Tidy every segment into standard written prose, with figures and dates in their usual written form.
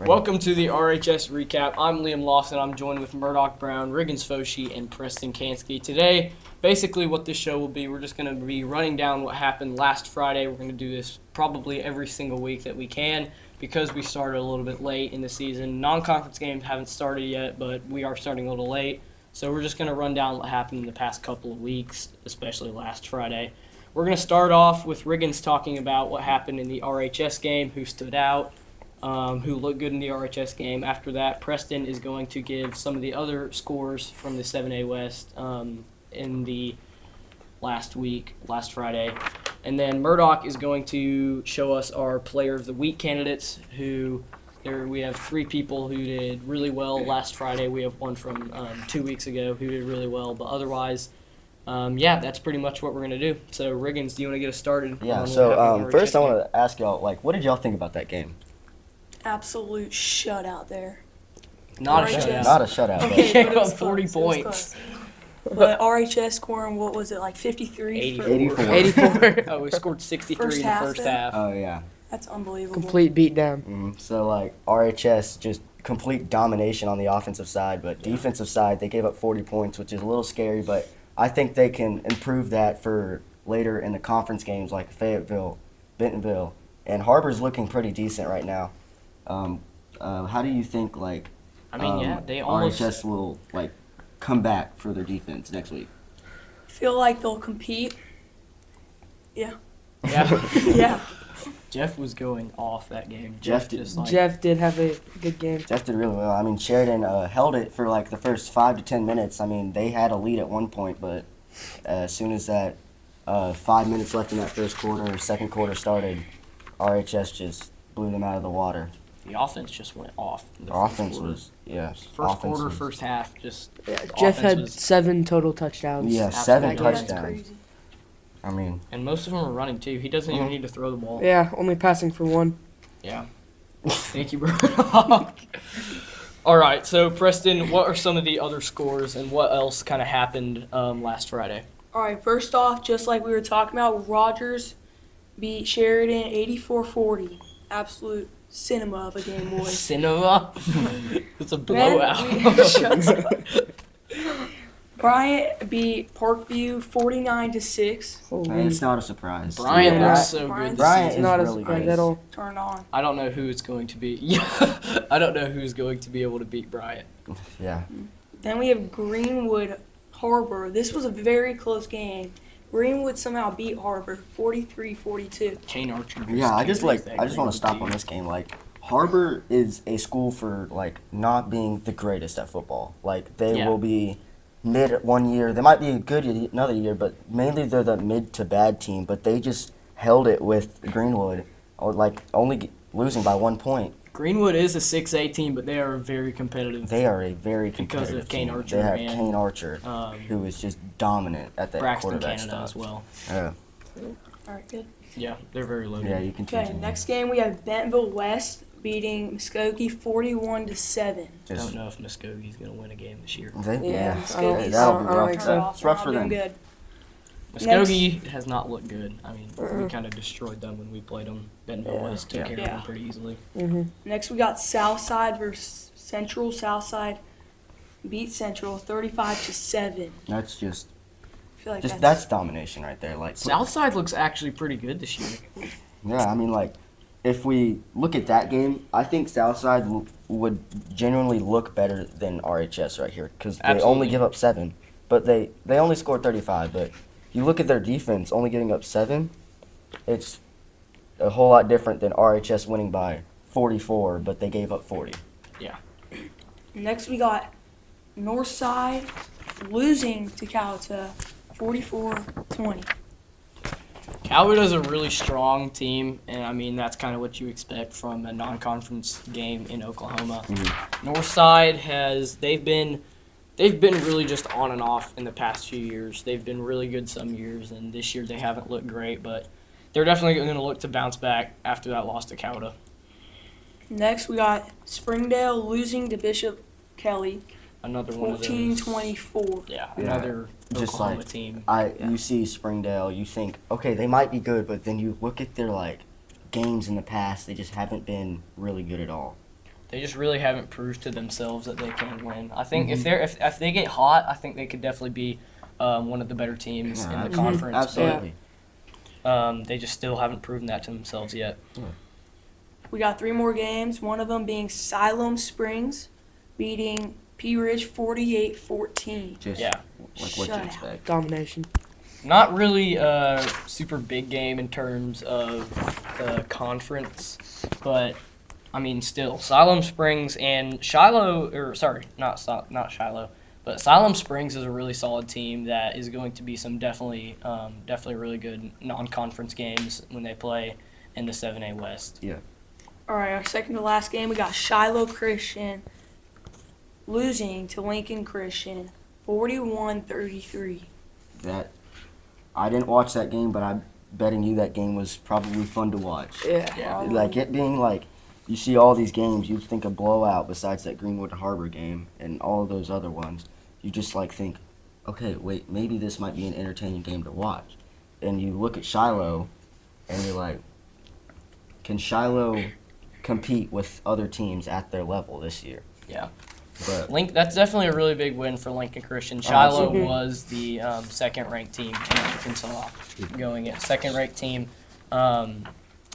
Welcome to the RHS Recap. I'm Liam Lawson. I'm joined with Murdoch Brown, Riggins Foshi, and Preston Kansky. Today, basically what this show will be, we're just going to be running down what happened last Friday. We're going to do this probably every single week that we can because we started a little bit late in the season. Non-conference games haven't started yet, but we are starting a little late. So we're just going to run down what happened in the past couple of weeks, especially last Friday. We're going to start off with Riggins talking about what happened in the RHS game, who stood out, who looked good in the RHS game. After that, Preston is going to give some of the other scores from the 7A West in the last Friday. And then Murdoch is going to show us our Player of the Week candidates, we have three people who did really well last Friday. We have one from 2 weeks ago who did really well, but otherwise, that's pretty much what we're going to do. So, Riggins, do you want to get us started? Yeah, so first I want to ask y'all, what did y'all think about that game? Absolute shutout there. Not a shutout. Not a shutout. Okay, They but gave it was up 40 close, it was points. close. But RHS scoring, what was it, 53? 84. Oh, we scored 63 First in the half first then? half. Oh, yeah. That's unbelievable. Complete beatdown. So, RHS just complete domination on the offensive side, but defensive side, they gave up 40 points, which is a little scary, but I think they can improve that for later in the conference games like Fayetteville, Bentonville, and Harbor's looking pretty decent right now. How do you think, they almost RHS will, come back for their defense next week? Feel like they'll compete. Yeah. Yeah. Yeah. Jeff was going off that game. Jeff did have a good game. Jeff did really well. I mean, Sheridan held it for the first 5 to 10 minutes. I mean, they had a lead at one point, but as soon as that 5 minutes left in that second quarter started, RHS just blew them out of the water. The offense just went off. First quarter, first half, just. Jeff had 7 total touchdowns. Yeah, Absolutely. 7 That's touchdowns. crazy. I mean, And most of them are running too. He doesn't even need to throw the ball. Yeah, only passing for 1. Yeah. Thank you, Murdoch. All right, so Preston, what are some of the other scores and what else kind of happened last Friday? All right, first off, just like we were talking about, Rogers beat Sheridan 84-40. Absolute cinema of a game, boys. Cinema? It's a Then blowout. Bryant beat Parkview 49-6. Holy. it's not a surprise. Brian Yeah. looks so good Brian's this Brian season. is Not a really surprise good. at all. Turn on. I don't know who it's going to be. Yeah, I don't know who's going to be able to beat Bryant. Yeah. Then we have Greenwood Harbor. This was a very close game. Greenwood somehow beat Harbor 43-42. Kane Archer. Yeah, I just want to stop on this game. Harbor is a school for not being the greatest at football. They Yeah. will be mid one year. They might be good another year, but mainly they're the mid to bad team. But they just held it with Greenwood, or only losing by 1 point. Greenwood is a 6A team, but they are very competitive. They are a very Because competitive of Kane team. Archer They have and, Kane Archer, who is just dominant at that Braxton quarterback Canada stuff. as well. Yeah. All right, good. Yeah, they're very loaded. Yeah, you can Okay, next game we have Bentonville West beating Muskogee 41-7. I don't know if Muskogee's going to win a game this year. Yeah, Muskogee's that'll be I don't rough. think so. It's rough for Doing them. good. Muskogee has not looked good. I mean, we kind of destroyed them when we played them. Bentonville Yeah. West took care of Yeah. them pretty easily. Next we got Southside versus Central. Southside beat Central 35-7. That's just I feel like that's domination right there. Southside looks actually pretty good this year. Yeah, I mean, if we look at that game, I think Southside would genuinely look better than RHS right here because they only Absolutely. give up 7, but they only scored 35. But you look at their defense, only giving up 7, it's a whole lot different than RHS winning by 44, but they gave up 40. Next we got Northside losing to Calata 44-20. Calverta's a really strong team, and I mean that's kind of what you expect from a non-conference game in Oklahoma. Northside they've been really just on and off in the past few years. They've been really good some years, and this year they haven't looked great, but they're definitely going to look to bounce back after that loss to Calvert. Next we got Springdale losing to Bishop Kelly Another one of those. 14-24. Yeah, Yeah. another Just Oklahoma team. You see Springdale, you think, okay, they might be good, but then you look at their games in the past, they just haven't been really good at all. they just really haven't proved to themselves that they can win. I think if they get hot, I think they could definitely be one of the better teams in the conference. Absolutely. But they just still haven't proven that to themselves yet. We got 3 more games, one of them being Siloam Springs beating P Ridge 48-14. Just Yeah. like what you Shutout. expect. Domination. Not really a super big game in terms of the conference, but I mean, still Siloam Springs and Shiloh, or sorry, not Shiloh, but Siloam Springs is a really solid team that is going to be some definitely really good non-conference games when they play in the 7A West. Yeah. All right, our second to last game, we got Shiloh Christian losing to Lincoln Christian 41-33. That I didn't watch that game, but I'm betting you that game was probably fun to watch. Yeah. Like it being like, you see all these games, you think a blowout besides that Greenwood Harbor game and all of those other ones. You just like think, okay, wait, maybe this might be an entertaining game to watch. And you look at Shiloh, and you're like, can Shiloh compete with other teams at their level this year? Yeah. But That's definitely a really big win for Lincoln Christian. Shiloh absolutely. was the second-ranked team in Arkansas, second-ranked team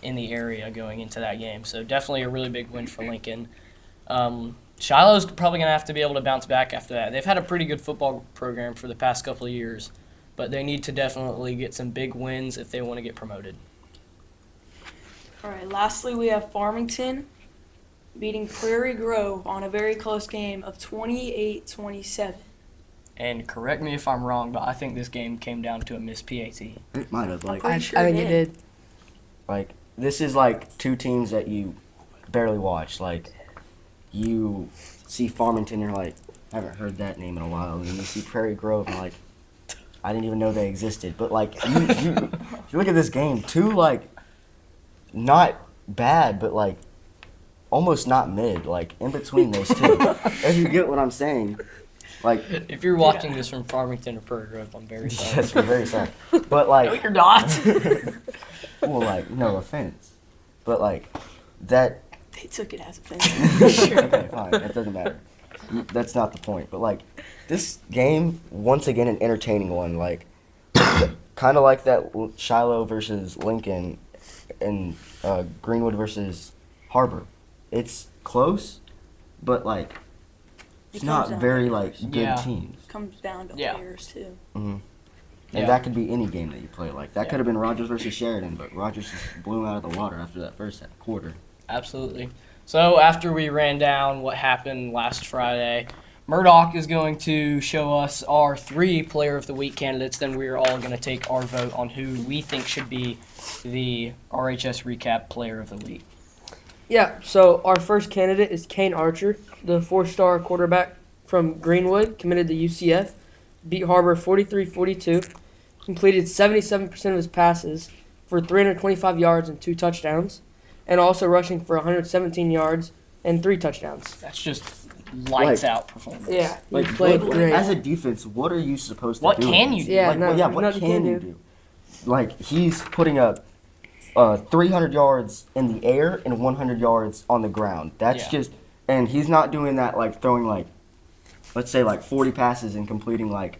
in the area going into that game. So definitely a really big win for Lincoln. Shiloh's probably going to have to be able to bounce back after that. They've had a pretty good football program for the past couple of years, but they need to definitely get some big wins if they want to get promoted. All right, lastly, we have Farmington beating Prairie Grove on a very close game of 28-27. And correct me if I'm wrong, but I think this game came down to a missed PAT. it might have like Pretty I sure think it it did. did. like this is like two teams that you barely watch. Like you see Farmington, you're like, I haven't heard that name in a while. And then you see Prairie Grove, and like, I didn't even know they existed. But like you look at this game, two like not bad, but like almost not mid, like in between those two. If you get what I'm saying. Like, If you're watching this from Farmington or Prairie Grove, I'm very sorry. yes, we're very sorry. But No, like, you're not. well, like, no offense, but like that. They took it as offensive. Okay, fine. That doesn't matter. That's not the point. But like, this game once again an entertaining one. Like, kind of like that Shiloh versus Lincoln, and Greenwood versus Harbor. It's close, but like, it's It not comes down very to like good Yeah. teams. Comes down to Yeah. players, too. And Yeah. that could be any game that you play. Like that Yeah. could have been Rogers versus Sheridan, but Rogers just blew him out of the water after that first quarter. Absolutely. So after we ran down what happened last Friday, Murdoch is going to show us our 3 Player of the Week candidates. Then we are all going to take our vote on who we think should be the RHS Recap Player of the Week. Yeah, so our first candidate is Kane Archer, the 4-star quarterback from Greenwood, committed to UCF, beat Harbor 43-42, completed 77% of his passes for 325 yards and 2 touchdowns, and also rushing for 117 yards and 3 touchdowns. That's just lights out performance. Yeah, he Like, played what, great. as a defense, what are you supposed to What do? can with you this? do? Yeah, Like, no, yeah, what nothing can you you can do? Like, he's putting up 300 yards in the air and 100 yards on the ground. That's Yeah. just, and he's not doing that like throwing like, let's say like 40 passes and completing like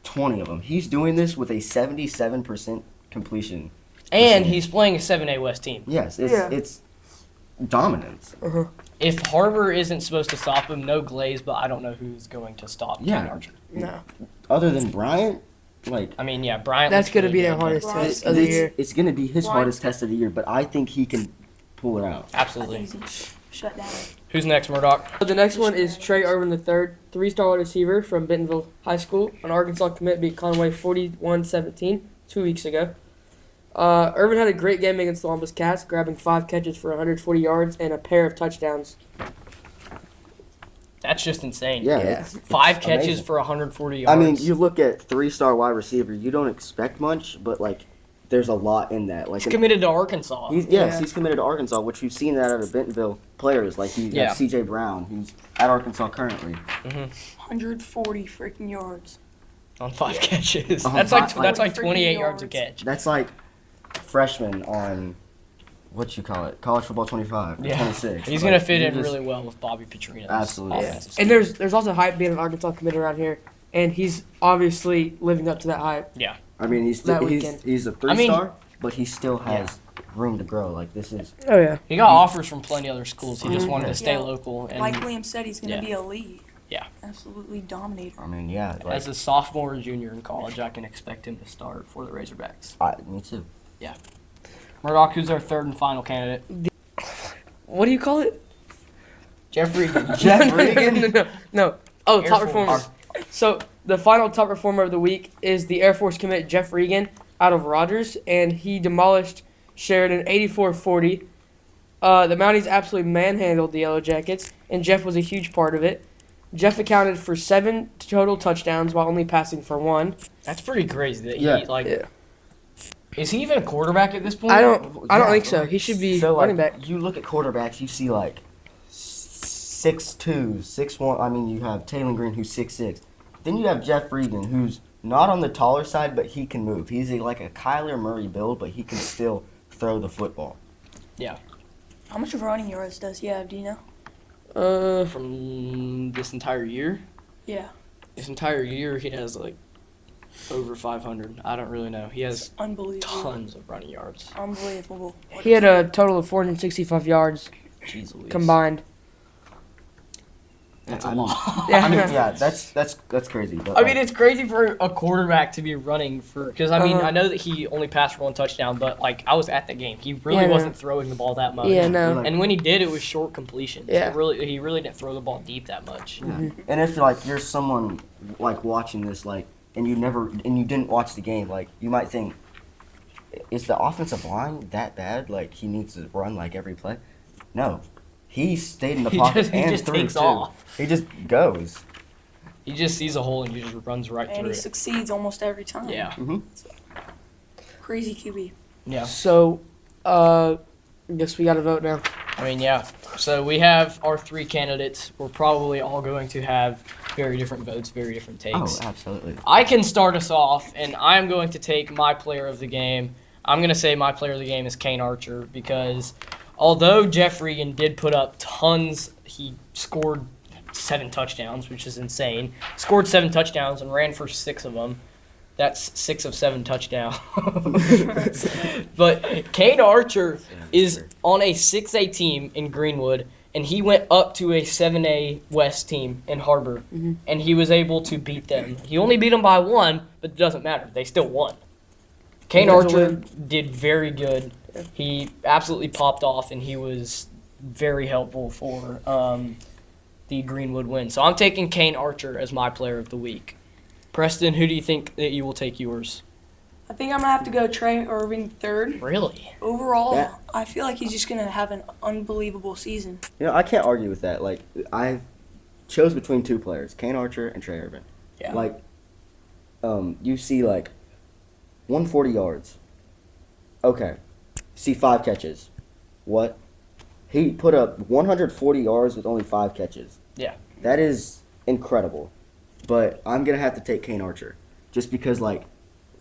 20 of them. He's doing this with a 77% completion. And percentage. he's playing a 7A West team. Yes, it's Yeah. it's dominance. If Harbor isn't supposed to stop him, no Glaze, but I don't know who's going to stop Yeah. Kane Archer. No, Other than Bryant, like I mean, yeah, Bryant. that's looks going to really be their good, hardest Right. test of the year. it's going to be his Why? hardest test of the year, but I think he can pull it out. but Absolutely. Easy. Shut down. Who's next, Murdoch? The next one is Trey Irvin III, 3-star receiver from Bentonville High School. An Arkansas commit beat Conway 41-17 2 weeks ago. Irvin had a great game against the Columbus Cats, grabbing 5 catches for 140 yards and a pair of touchdowns. That's just insane. Yeah, Yeah. it's 5 catches amazing. for 140 yards. I mean, you look at 3-star wide receiver, you don't expect much, but like there's a lot in that. Like He's committed to Arkansas. Yes, Yeah. he's committed to Arkansas, which we've seen that out of Bentonville players. Like you Yeah. have C.J. Brown, who's at Arkansas currently. 140 freaking yards. On 5 catches. On That's five- like like 28 yards a freaking catch. That's like freshman on what you call it, college football 25, Yeah. 26. He's Like, gonna fit you're in just- really well with Bobby Petrino's Absolutely. offensive And scheme. there's also hype being an Arkansas committee around here, and he's obviously living up to that hype. I mean, he's That weekend. he's a 3-star, but he still has room to grow. Like this is Oh yeah. He got offers from plenty other schools. He just Mhm. wanted to stay Yeah. local. And Like Liam said, he's going to Yeah. be elite. Yeah. Absolutely dominator. I mean, yeah. Like, as a sophomore or junior in college, I can expect him to start for the Razorbacks. me too. Murdoch, who's our third and final candidate? What do you call it? Jeff Riggins. Jeff Riggins? No. Oh, Air top Force. performer. So the final top performer of the week is the Air Force commit Jeff Regan out of Rogers, and he demolished Sheridan 84-40. The Mounties absolutely manhandled the Yellow Jackets, and Jeff was a huge part of it. Jeff accounted for 7 total touchdowns while only passing for 1. That's pretty crazy. That Yeah. he, like, Yeah. is he even a quarterback at this point? I don't Yeah, think so. He should be So running like, back. you look at quarterbacks, you see like 6'2", 6'1". I mean, you have Taylor Green who's 6'6". Then you have Jeff Regan who's not on the taller side, but he can move. He's like a Kyler Murray build, but he can still throw the football. How much running yards does he have? Do you know? From this entire year. Yeah. This entire year, he has like over 500. I don't really know. He has Unbelievable. tons of running yards. Unbelievable. He had a total of 465 yards Jeez Louise. combined. That's a I mean- lot. Yeah. I mean, yeah, that's crazy. But I mean, it's crazy for a quarterback to be running for, because I mean, Uh-huh. I know that he only passed for 1 touchdown, but like I was at the game, he really Yeah, no. wasn't throwing the ball that much. Yeah, no. Like- And when he did, it was short completions. Yeah. He really didn't throw the ball deep that much. Yeah. And if like you're someone like watching this, like, and you didn't watch the game, like you might think, is the offensive line that bad? Like he needs to run like every play? No, he stayed in the pocket he and just threw takes too. off. He just goes. He just sees a hole and he just runs right And through he it. succeeds almost every time. Yeah. Crazy QB. Yeah. So, I guess we got to vote now. I mean, yeah. So we have our 3 candidates. We're probably all going to have very different votes, very different takes. Oh, absolutely. I can start us off, and I'm going to take my player of the game. I'm going to say my player of the game is Kane Archer because although Jeff Regan did put up tons, he scored 7 touchdowns, which is insane. Scored 7 touchdowns and ran for 6 of them. That's 6 of 7 touchdowns. But Kane Archer is on a 6A team in Greenwood, and he went up to a 7A West team in Harbor, and he was able to beat them. He only beat them by 1, but it doesn't matter. They still won. Kane That's a Archer win. did very good. He absolutely popped off, and he was very helpful for the Greenwood win. So I'm taking Kane Archer as my player of the week. Preston, who do you think that you will take yours? I think I'm going to have to go Trey Irving third. Really? Overall, Yeah. I feel like he's just going to have an unbelievable season. You know, I can't argue with that. Like I chose between 2 players, Kane Archer and Trey Irvin. Yeah. Like, you see like 140 yards. Okay. See 5 catches. What? He put up 140 yards with only 5 catches. Yeah. That is incredible. But I'm going to have to take Kane Archer. Just because, like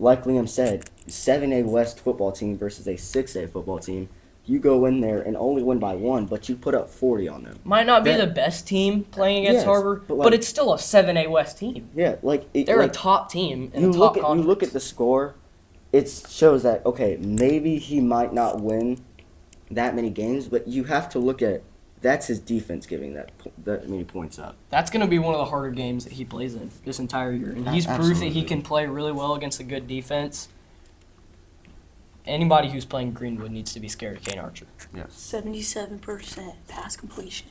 Liam said, 7A West football team versus a 6A football team. You go in there and only win by 1, but you put up 40 on them. Might not be That- the best team playing against Yes, Harbor, but, but like- it's still a 7A West team. Yeah, like... They're a like, top team in you the top look at conference. you look at the score, it shows that okay, maybe he might not win that many games, but you have to look at that's his defense giving that many points up. That's going to be one of the harder games that he plays in this entire year. And he's proof that he Absolutely. can play really well against a good defense. Anybody who's playing Greenwood needs to be scared of Kane Archer. 77% pass completion.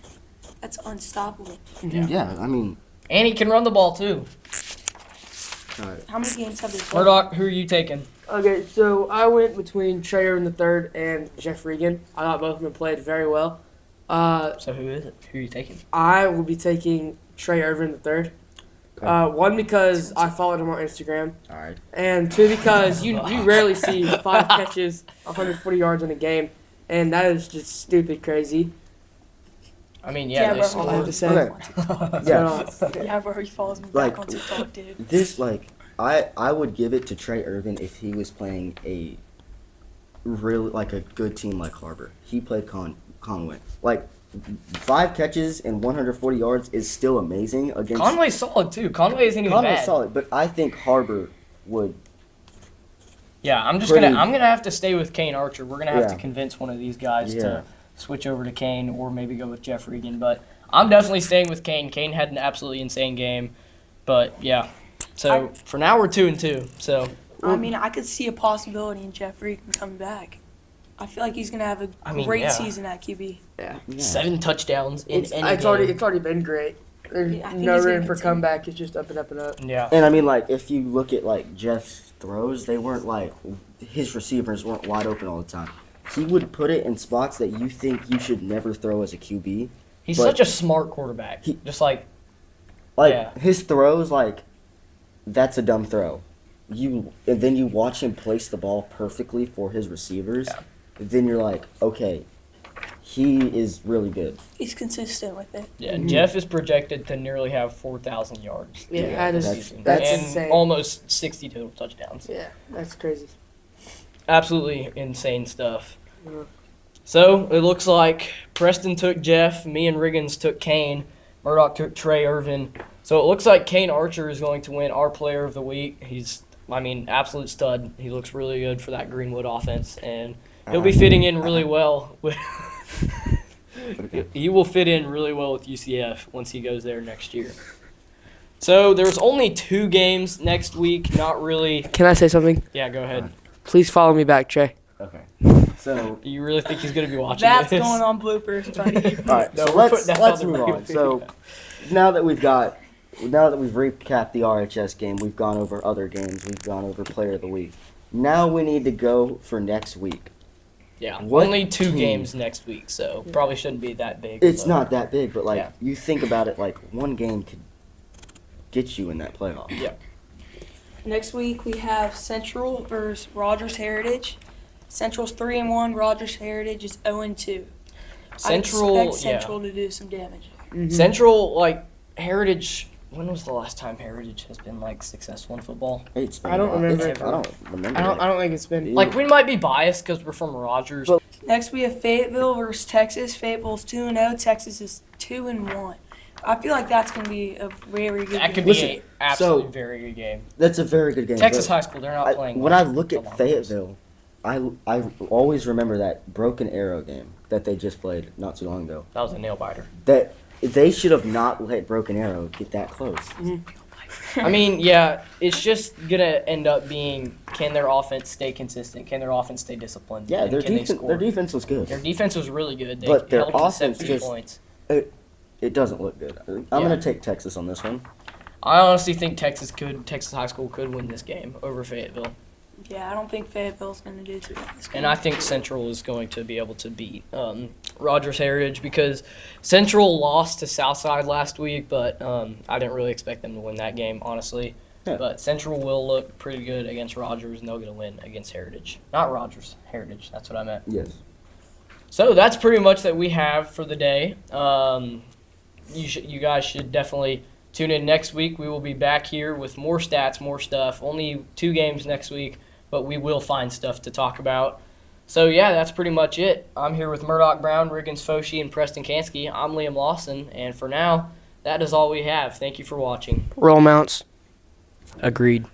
That's unstoppable. Yeah, I mean, And he can run the ball too. How many games have they played? Murdoch, who are you taking? Okay, so I went between Trey Irvin III and Jeff Regan. I thought both of them played very well. So who is it? Who are you taking? I will be taking Trey Irvin III. Okay. 1, because I followed him on Instagram, all right. and 2, because you rarely see 5 catches, 140 yards in a game, and that is just stupid crazy. I mean, Yeah, they bro. All I have to scored. say. Okay. So, Yeah, bro, he follows me Like- back on TikTok, dude. This I would give it to Trey Irvin if he was playing a really like a good team like Harbor. He played Conway. Like 5 catches and 140 yards is still amazing against. Conway's solid too. Conway isn't even Conway's bad. solid, but I think Harbor would. Yeah, I'm Pretty- gonna have to stay with Kane Archer. We're gonna have to Yeah. convince one of these guys Yeah. to switch over to Kane or maybe go with Jeff Riggins. But I'm definitely staying with Kane. Kane had an absolutely insane game. But yeah. So for now we're 2-2. So I mean, I could see a possibility in Jeff Riggins coming back. I feel like he's gonna have a great yeah. season at QB. Yeah. 7 touchdowns in It's any game. already been great. There's Yeah, I think no he's gonna room for continue. comeback. It's just up and up and up. Yeah. And I mean, like if you look at like Jeff's throws, they weren't like his receivers weren't wide open all the time. He would put it in spots that you think you should never throw as a QB. He's but- such a smart quarterback. Just like Like Yeah. his throws, like that's a dumb throw. And then you watch him place the ball perfectly for his receivers. Yeah. Then you're like, okay, he is really good. He's consistent with it. yeah, Jeff is projected to nearly have 4,000 yards. Yeah, Yeah, that is that's and insane. almost 60 total touchdowns. Yeah, that's crazy. Absolutely insane stuff. Yeah. So it looks like Preston took Jeff, me and Riggins took Kane, Murdoch took Trey Irvin. So it looks like Kane Archer is going to win our Player of the Week. He's, absolute stud. He looks really good for that Greenwood offense, and he'll be fitting in really well with. He will fit in really well with UCF once he goes there next year. So there's only 2 games next week. Not really. Can I say something? Yeah, go ahead. Please follow me back, Trey. Okay. So You really think he's going to be watching That's this? going on bloopers, buddy. all right, No, so we're putting that let's on the move on. record. So now that we've recapped the RHS game, we've gone over other games, we've gone over Player of the Week. Now we need to go for next week. Yeah, What only 2 team- games next week, so probably shouldn't be that big. It's but- not that big, but like Yeah. you think about it, like one game could get you in that playoff. Yeah. Next week we have Central versus Rogers Heritage. Central's 3-1. Rogers Heritage is 0-2. Central, I expect Central to do some damage. Central, Heritage. When was the last time Heritage has been successful in football? It's been I don't a while. remember. I don't remember. I don't think it's been. Yeah. We might be biased because we're from Rogers. Well- Next we have Fayetteville versus Texas. Fayetteville's 2-0. Texas is 2-1. I feel like that's going to be a very good That could game. be Listen, an absolutely so- very good game. That's a very good game. Texas but high school, they're not playing. when I look the at Longhorns. Fayetteville, I always remember that Broken Arrow game that they just played not too long ago. That was a nail biter. That they should have not let Broken Arrow get that close. Yeah, it's just gonna end up being, can their offense stay consistent? Can their offense stay disciplined? Yeah, And their can they defense score? their defense was good. Their defense was really good. They But their held to offense 17 just- points. It doesn't look good. I'm Yeah. gonna take Texas on this one. I honestly think Texas high school could win this game over Fayetteville. Yeah, I don't think Fayetteville's going to do too well this game. And I think Central is going to be able to beat Rogers Heritage because Central lost to Southside last week, but I didn't really expect them to win that game, honestly. Yeah. But Central will look pretty good against Rogers, and they'll get a win against Heritage. Not Rogers, Heritage. That's what I meant. Yes. So that's pretty much that we have for the day. You guys should definitely tune in next week. We will be back here with more stats, more stuff. Only 2 games next week, but we will find stuff to talk about. So, yeah, that's pretty much it. I'm here with Murdoch Brown, Riggins Foshi, and Preston Kansky. I'm Liam Lawson, and for now, that is all we have. Thank you for watching. Roll mounts. Agreed.